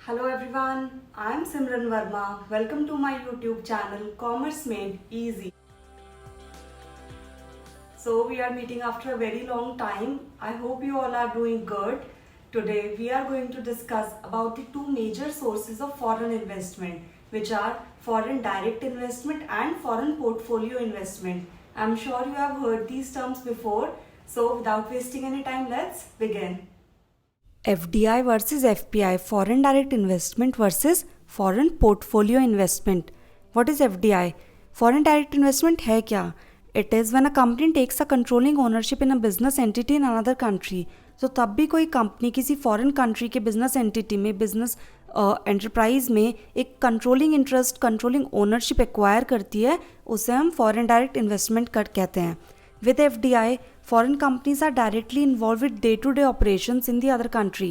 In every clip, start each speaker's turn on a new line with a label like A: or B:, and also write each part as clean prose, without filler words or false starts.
A: Hello everyone, I am Simran Verma. Welcome to my YouTube channel Commerce Made Easy. So we are meeting after a very long time. I hope you all are doing good. Today we are going to discuss about the two major sources of foreign investment, which are foreign direct investment and foreign portfolio investment. I am sure you have heard these terms before. So without wasting any time, let's begin. FDI versus FPI, foreign direct investment versus foreign portfolio investment. What is FDI? Foreign direct investment है क्या? It is when a company takes a controlling ownership in a business entity in another country. तो तब भी कोई company किसी foreign country के business entity में business enterprise में एक controlling interest controlling ownership acquire करती है, उसे हम फॉरेन डायरेक्ट इन्वेस्टमेंट कहते हैं. With FDI, foreign companies are directly involved with day-to-day operations in the other country.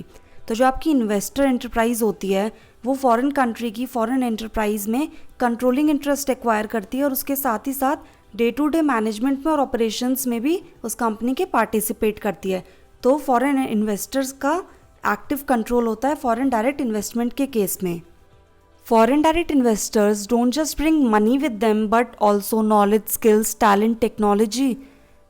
A: तो जो आपकी इन्वेस्टर एंटरप्राइज होती है वो फॉरेन कंट्री की फॉरेन एंटरप्राइज में कंट्रोलिंग इंटरेस्ट एक्वायर करती है और उसके साथ ही साथ डे टू डे मैनेजमेंट में और ऑपरेशंस में भी उस कंपनी के पार्टिसिपेट करती है. तो फॉरेन इन्वेस्टर्स का एक्टिव कंट्रोल होता है फॉरेन डायरेक्ट इन्वेस्टमेंट के केस में. Foreign direct investors don't just bring money with them but also knowledge, skills, talent, technology.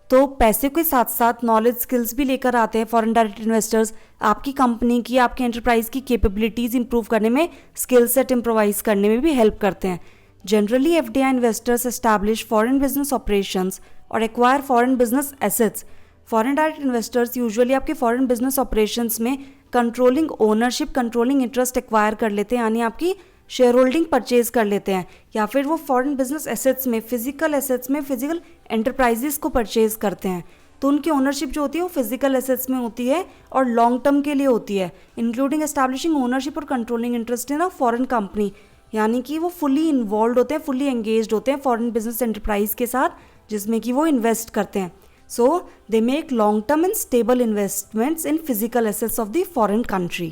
A: तो पैसे के साथ साथ नॉलेज स्किल्स भी लेकर आते हैं फॉरेन डायरेक्ट इन्वेस्टर्स. आपकी कंपनी की आपके एंटरप्राइज की कैपेबिलिटीज़ इंप्रूव करने में, स्किल सेट इम्प्रोवाइज करने में भी हेल्प करते हैं. Generally FDI investors establish foreign business operations और acquire foreign business assets. Foreign direct investors usually आपके फॉरेन बिजनेस ऑपरेशंस में controlling ownership controlling interest acquire कर लेते हैं, यानी आपकी शेयर होल्डिंग परचेज कर लेते हैं, या फिर वो फॉरेन बिजनेस एसेट्स में फिजिकल एंटरप्राइजेस को परचेज करते हैं. तो उनकी ओनरशिप जो होती है वो फिजिकल एसेट्स में होती है और लॉन्ग टर्म के लिए होती है, इंक्लूडिंग एस्टैब्लिशिंग ओनरशिप और controlling interest in a foreign company. यानी कि वो फुली इन्वॉल्व होते हैं, फुली एंगेज्ड होते हैं फॉरेन बिजनेस एंटरप्राइज के साथ जिसमें कि वो इन्वेस्ट करते हैं. So they make long term and stable investments in physical assets of the foreign country.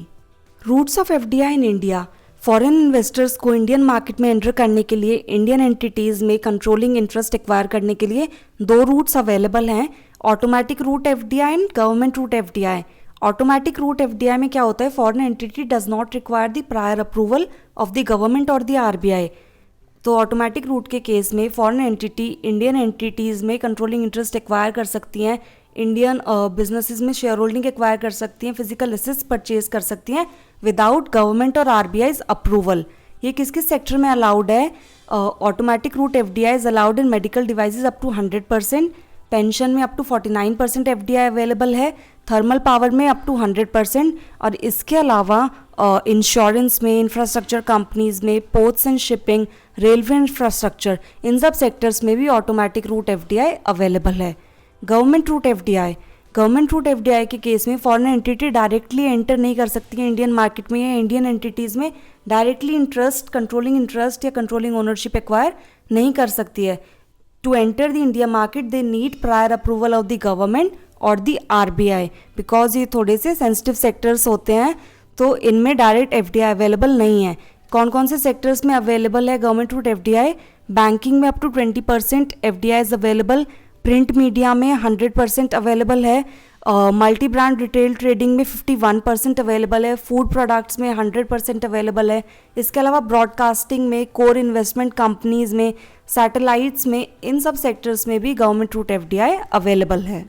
A: Routes of FDI in India. Foreign investors को इंडियन मार्केट में एंटर करने के लिए इंडियन एंटिटीज़ में कंट्रोलिंग इंटरेस्ट एक्वायर करने के लिए दो रूट्स अवेलेबल हैं, automatic route FDI and government route FDI. Automatic route FDI में क्या होता है, foreign entity does not require the prior approval of the government और द आरबीआई. तो ऑटोमेटिक रूट के केस में फॉरेन एंटिटी इंडियन एंटिटीज़ में कंट्रोलिंग इंटरेस्ट एक्वायर कर सकती हैं, इंडियन बिजनेसेस में शेयर होल्डिंग एक्वायर कर सकती हैं, फिजिकल एसेट्स परचेज कर सकती हैं विदाउट गवर्नमेंट और आरबीआई's अप्रूवल. ये किस किस सेक्टर में अलाउड है? Automatic route FDI is allowed in medical devices up to 100%, pension में अप टू 49% एफडीआई अवेलेबल है, थर्मल पावर में अप टू 100%, और इसके अलावा इंश्योरेंस में, इंफ्रास्ट्रक्चर कंपनीज में, ports and shipping, railway infrastructure, इन सब सेक्टर्स में भी ऑटोमेटिक रूट एफडीआई अवेलेबल है. गवर्नमेंट रूट एफडीआई के केस में फॉरेन एंटिटी डायरेक्टली एंटर नहीं कर सकती है इंडियन मार्केट में या इंडियन एंटिटीज़ में डायरेक्टली कंट्रोलिंग इंटरेस्ट या कंट्रोलिंग ओनरशिप एक्वायर नहीं कर सकती है. To enter the India market they need prior approval of the government और द आरबीआई, बिकॉज ये थोड़े से सेंसिटिव सेक्टर्स होते हैं, तो इनमें डायरेक्ट एफडीआई अवेलेबल नहीं है. कौन कौन से सेक्टर्स में अवेलेबल है गवर्नमेंट रूट एफडीआई? बैंकिंग में up to 20% FDI is available, print media में 100% अवेलेबल है, मल्टी ब्रांड रिटेल ट्रेडिंग में 51% अवेलेबल है, फूड प्रोडक्ट्स में 100% अवेलेबल है. इसके अलावा ब्रॉडकास्टिंग में, कोर इन्वेस्टमेंट कंपनीज में, सैटेलाइट्स में, इन सब सेक्टर्स में भी गवर्नमेंट रूट एफडीआई अवेलेबल है.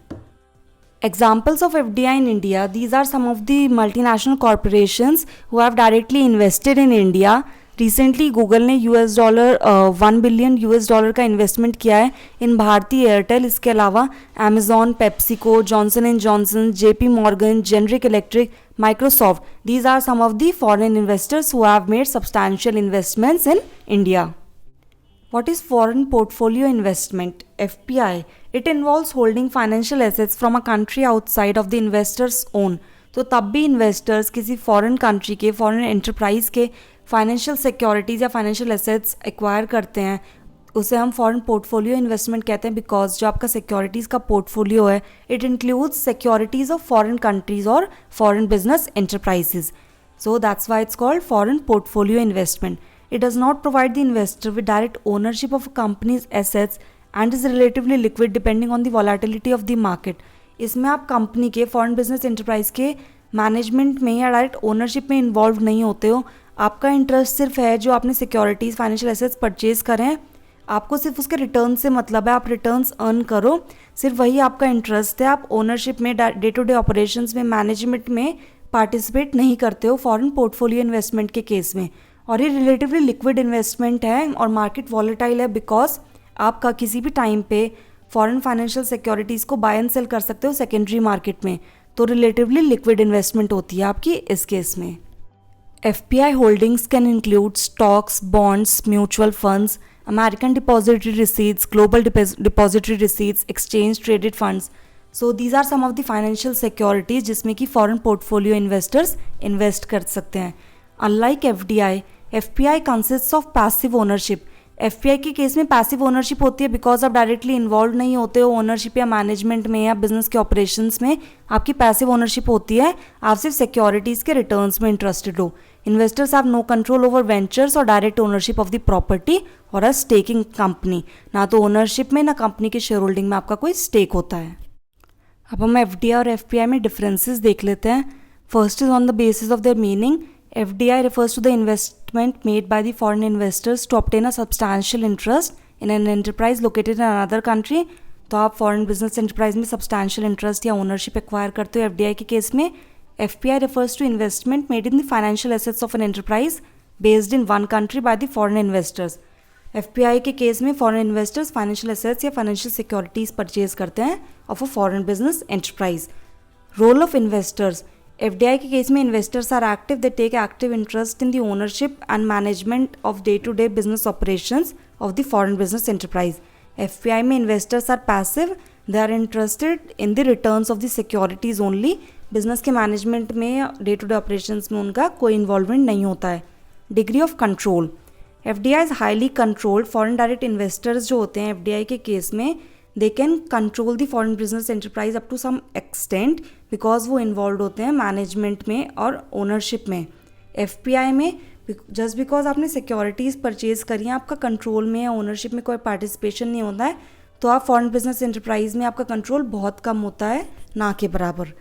A: Examples of FDI in India, these are some of the multinational corporations who have directly invested in India. Recently Google ने $1 बिलियन का investment किया है इन भारती एयरटेल. इसके अलावा Amazon, PepsiCo, Johnson and Johnson, JP Morgan, General Electric, Microsoft, these are some of the foreign investors who have made substantial investments in India. What is foreign portfolio investment? FPI. It involves holding financial assets from a country outside of the investor's own. तो तब भी investors किसी foreign country के, foreign enterprise के financial securities या financial assets acquire करते हैं, उसे हम फॉरेन पोर्टफोलियो इन्वेस्टमेंट कहते हैं, बिकॉज जो आपका सिक्योरिटीज़ का पोर्टफोलियो है it includes securities of foreign countries और foreign business enterprises. So that's why it's called foreign portfolio investment. It does not provide the investor with direct ownership of a company's assets and is relatively liquid depending on the volatility of the market. इसमें आप company के, foreign business enterprise के management में या direct ownership में involve नहीं होते हो, आपका इंटरेस्ट सिर्फ है जो आपने सिक्योरिटीज़ फाइनेंशियल एसेट्स परचेज करें हैं, आपको सिर्फ उसके रिटर्न से मतलब है, आप रिटर्न्स अर्न करो, सिर्फ वही आपका इंटरेस्ट है। आप ओनरशिप में डे टू डे ऑपरेशंस में मैनेजमेंट में पार्टिसिपेट नहीं करते हो फॉरेन पोर्टफोलियो इन्वेस्टमेंट के केस में। और ये रिलेटिवली लिक्विड इन्वेस्टमेंट है और मार्केट वॉलेटाइल है बिकॉज आपका किसी भी टाइम पे फॉरेन फाइनेंशियल सिक्योरिटीज़ को बाय एंड सेल कर सकते हो सेकेंडरी मार्केट में, तो रिलेटिवली लिक्विड इन्वेस्टमेंट होती है आपकी इस केस में। FPI holdings can include stocks, bonds, mutual funds, American depository receipts, global depository receipts, exchange traded funds. So these are some of the financial securities जिसमें कि foreign portfolio investors invest कर सकते हैं। Unlike FDI, FPI consists of passive ownership. FPI के case में passive ownership होती है because आप डायरेक्टली इन्वॉल्व नहीं होते हो ओनरशिप या मैनेजमेंट में या बिजनेस के ऑपरेशंस में, आपकी पैसिव ओनरशिप होती है, आप सिर्फ सिक्योरिटीज़ के रिटर्न्स में इंटरेस्टेड हो। Investors have no control over ventures और direct ownership of the property और अ स्टेकिंग कंपनी, ना तो ओनरशिप में ना कंपनी के शेयर होल्डिंग में आपका कोई स्टेक होता है। अब हम FDI और FPI में डिफरेंसेस देख लेते हैं। First is on the basis of their meaning. FDI refers to the investment made by the foreign investors to obtain a substantial interest in an enterprise located in another country। तो आप foreign business enterprise में substantial interest या ownership acquire करते हो FDI के case में। FPI refers to investment made in the financial assets of an enterprise based in one country by the foreign investors। FPI के case में foreign investors financial assets या financial securities purchase करते हैं of a foreign business enterprise. Role of investors. FDI के case में investors are active, they take active interest in the ownership and management of day to day business operations of the foreign business enterprise. FPI में investors are passive, they are interested in the returns of the securities only. Business के management में या day to day operations में उनका कोई involvement नहीं होता है। Degree of control. FDI is highly controlled. Foreign direct investors जो होते हैं FDI के केस में they can control the foreign business enterprise up to some extent because वो इन्वॉल्व होते हैं मैनेजमेंट में और ओनरशिप में। FPI में जस्ट बिकॉज आपने सिक्योरिटीज़ परचेज करी हैं, आपका कंट्रोल में या ओनरशिप में कोई पार्टिसिपेशन नहीं होता है, तो आप फॉरेन बिजनेस एंटरप्राइज में आपका कंट्रोल बहुत कम होता है, ना के बराबर।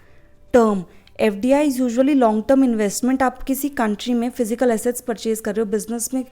A: Term. FDI is usually long term investment. आप किसी कंट्री में फिजिकल एसेट्स परचेज कर रहे हो, बिजनेस में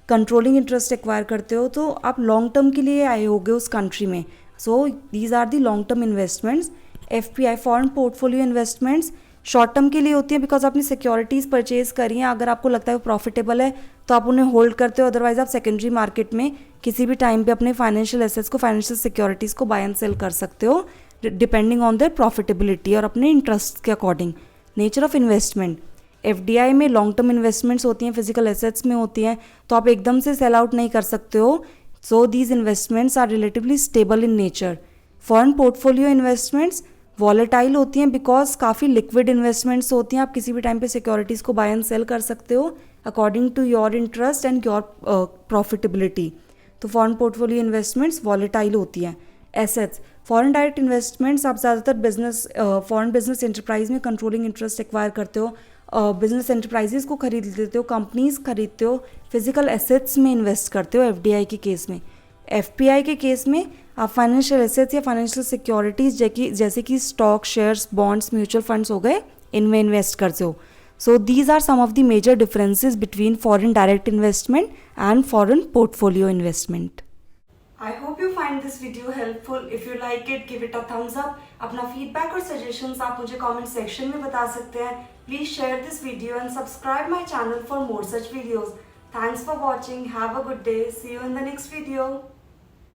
A: कंट्रोलिंग इंटरेस्ट एक्वायर करते हो, तो आप लॉन्ग टर्म के लिए आए होगे उस कंट्री में। So these are the long term investments. FPI foreign portfolio investments short term के लिए होती है बिकॉज आपने सिक्योरिटीज़ परचेज करी हैं, अगर आपको लगता है वो प्रॉफिटेबल है तो आप उन्हें होल्ड करते हो, अदरवाइज आप सेकेंडरी मार्केट में किसी भी टाइम पे अपने फाइनेंशियल एसेट्स को, फाइनेंशियल सिक्योरिटीज़ को बाय एंड सेल कर सकते हो डिपेंडिंग ऑन देयर प्रॉफिटेबिलिटी और अपने इंटरेस्ट के according. Nature of investment. FDI में लॉन्ग टर्म इन्वेस्टमेंट्स होती हैं, फिजिकल एसेट्स में होती हैं, तो आप एकदम से सेल आउट नहीं कर सकते हो। So these investments are relatively stable in nature. Foreign portfolio investments volatile होती हैं बिकॉज काफ़ी लिक्विड इन्वेस्टमेंट्स होती हैं, आप किसी भी टाइम पे सिक्योरिटीज़ को बाय एंड सेल कर सकते हो according to your interest and your profitability. तो फॉरेन पोर्टफोलियो इन्वेस्टमेंट्स वॉलेटाइल होती हैं। एसेट्स। फॉरेन डायरेक्ट इन्वेस्टमेंट्स आप ज़्यादातर बिजनेस फॉरेन बिजनेस एंटरप्राइज में कंट्रोलिंग इंटरेस्ट एक्वायर करते हो, बिजनेस एंटरप्राइजेस को खरीद लेते हो, कंपनीज खरीदते हो, फिजिकल एसेट्स में इन्वेस्ट करते हो FDI के केस में। FPI के केस में आप फाइनेंशियल एसेट्स या फाइनेंशियल सिक्योरिटीज़ जैसे कि stock, shares, bonds, mutual funds हो गए, इनमें इन्वेस्ट करते हो। So these are some of the major differences between foreign direct investment and foreign portfolio investment. I hope you find this video helpful. If you like it, give it a thumbs up. अपना feedback और suggestions आप मुझे comment section में बता सकते हैं. Please share this video and subscribe my channel for more such videos. Thanks for watching. Have a good day. See you in the next video.